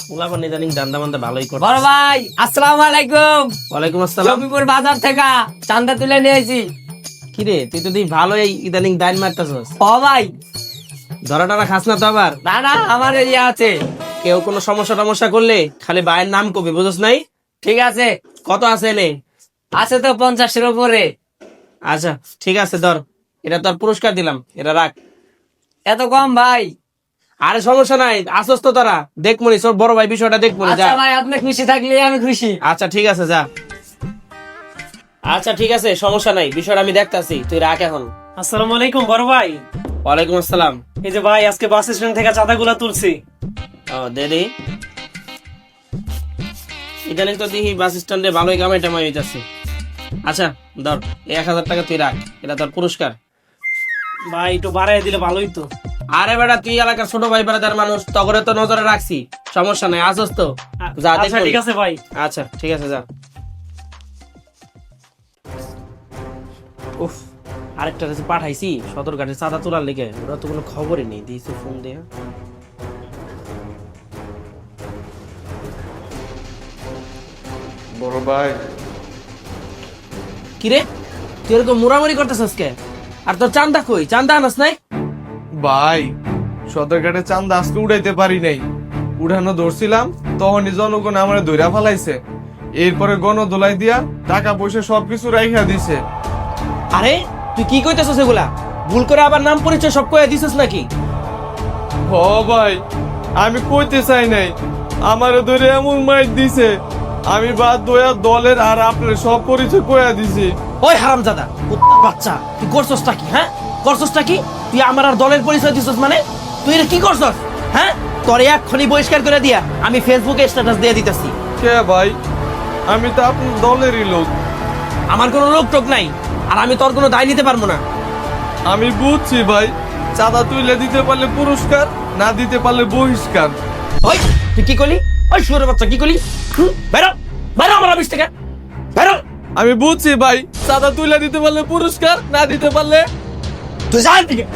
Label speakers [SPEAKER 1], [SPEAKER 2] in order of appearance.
[SPEAKER 1] পোলাপান ইদানিং দান্দা মান্দা ভালোই করে।
[SPEAKER 2] বড় ভাই আসসালামু আলাইকুম।
[SPEAKER 1] ওয়ালাইকুম আসসালাম।
[SPEAKER 2] জমিপুর বাজার থেকে চান্দা তুলে নিয়েছি।
[SPEAKER 1] কিরে তুই তো ভালোই ইদানিং দাইন মারতাছস।
[SPEAKER 2] ও ভাই
[SPEAKER 1] ধরা টরা খাস না তো আবার?
[SPEAKER 2] না না আমার এরিয়া আছে।
[SPEAKER 1] কেউ কোনো সমস্যা টমস্যা করলে খালি ভাইয়ের নাম কবি, বুঝছ নাই?
[SPEAKER 2] ঠিক আছে,
[SPEAKER 1] কত আছে এনে?
[SPEAKER 2] আছে তো 50-এর উপরে।
[SPEAKER 1] আচ্ছা ঠিক আছে, ধর এটা তোর পুরস্কার দিলাম, এটা রাখ।
[SPEAKER 2] এত কম ভাই?
[SPEAKER 1] আরে সমস্যা নাই, আসস তো তোরা, দেখমনি সব বড় ভাই বিষয়টা দেখমনি। যা।
[SPEAKER 2] আচ্ছা ভাই, আপনি খুশি থাকলে আমি খুশি।
[SPEAKER 1] আচ্ছা ঠিক আছে, যা। আচ্ছা ঠিক আছে, সমস্যা নাই, বিষয়টা আমি দেখতাছি, তুই রাখ এখন।
[SPEAKER 3] আসসালামু আলাইকুম বড় ভাই।
[SPEAKER 1] ওয়ালাইকুম আসসালাম।
[SPEAKER 3] এই যে ভাই, আজকে বাস স্ট্যান্ড থেকে চাঁদাগুলা তুলছি।
[SPEAKER 1] ও দে দে। ইদানিং তো দেখি বাস স্ট্যান্ডে ভালোই কামাই টামাই হইতাছে। আচ্ছা ধর, এই 1000 টাকা তুই রাখ, এটা তোর পুরস্কার।
[SPEAKER 3] ভাই একটু বাড়াই দিলে ভালোই তো।
[SPEAKER 1] আরে বেটা, তুই এলাকার ছোট ভাই বেড়াদার মানুষ, তগরে তো নজরে রাখছি, সমস্যা নাই, আসস তো। যা,
[SPEAKER 3] আচ্ছা
[SPEAKER 1] দেখবি।
[SPEAKER 3] ঠিক আছে ভাই।
[SPEAKER 1] আচ্ছা ঠিক আছে, যা। উফ, আরেকটা কাছে পাঠাইছি সদরঘাটে চাঁদা তোলার লেগে, ওরা তো কোনো খবরই নেই, দিয়েছে ফোন দিয়ে।
[SPEAKER 4] বড় ভাই,
[SPEAKER 1] কিরে তুই এরকম মুড়ামুড়ি করতেছিস কে? আর তোর চান্দা কই? চান্দা আনাস নাই?
[SPEAKER 4] ভাই সদরঘাটে চান্দা আজকে উড়াইতে পারি নাই, উড়ানো ধরছিলাম তখনই জনগণ আমার ধইরা ফেলাইছে। এরপরে গণদোলাই দিয়া টাকা পয়সা সবকিছু রাইখা দিছে।
[SPEAKER 1] আরে তুই কি কইতেছিস এগুলা? ভুল করে আবার নাম পরিচয় সব কইয়া দিছিস নাকি?
[SPEAKER 4] হ ভাই, আমি কইতে চাই নাই, আমার ধরে এমন মাইর দিছে, আমি বাদ দয়া দলের আর আপনার সব পরিচয় কইয়া দিছি।
[SPEAKER 1] ওই হারামজাদা কুত্তার বাচ্চা, তুই করছসটা কি? হ্যাঁ করছসটা কি? তুই আমার আর দলের পরিচয় দিছস মানে? তুই এটা কি করছস? হ্যাঁ, তোরে এক্ষুনি বহিষ্কার করে দিয়া আমি ফেসবুকে স্ট্যাটাস দিয়ে দিতেছি।
[SPEAKER 4] কে ভাই? আমি তো আপনার দলেরই লোক।
[SPEAKER 1] আমার কোনো রোগ টোক নাই, আর আমি তোর কোনো দায় নিতে পারবো না।
[SPEAKER 4] আমি বুঝছি ভাই, চাঁদা তুলে দিতে পারলে পুরস্কার, না দিতে পারলে বহিষ্কার।
[SPEAKER 1] ওই তুই কি করলি? ওই শুয়োরের বাচ্চা কি করলি? বেরো বেরো আমার অফিস থেকে, বেরো।
[SPEAKER 4] আমি বুঝছি ভাই, চাঁদা তুলে দিতে পারলে পুরস্কার, না দিতে পারলে
[SPEAKER 1] তুই যা এখান থেকে।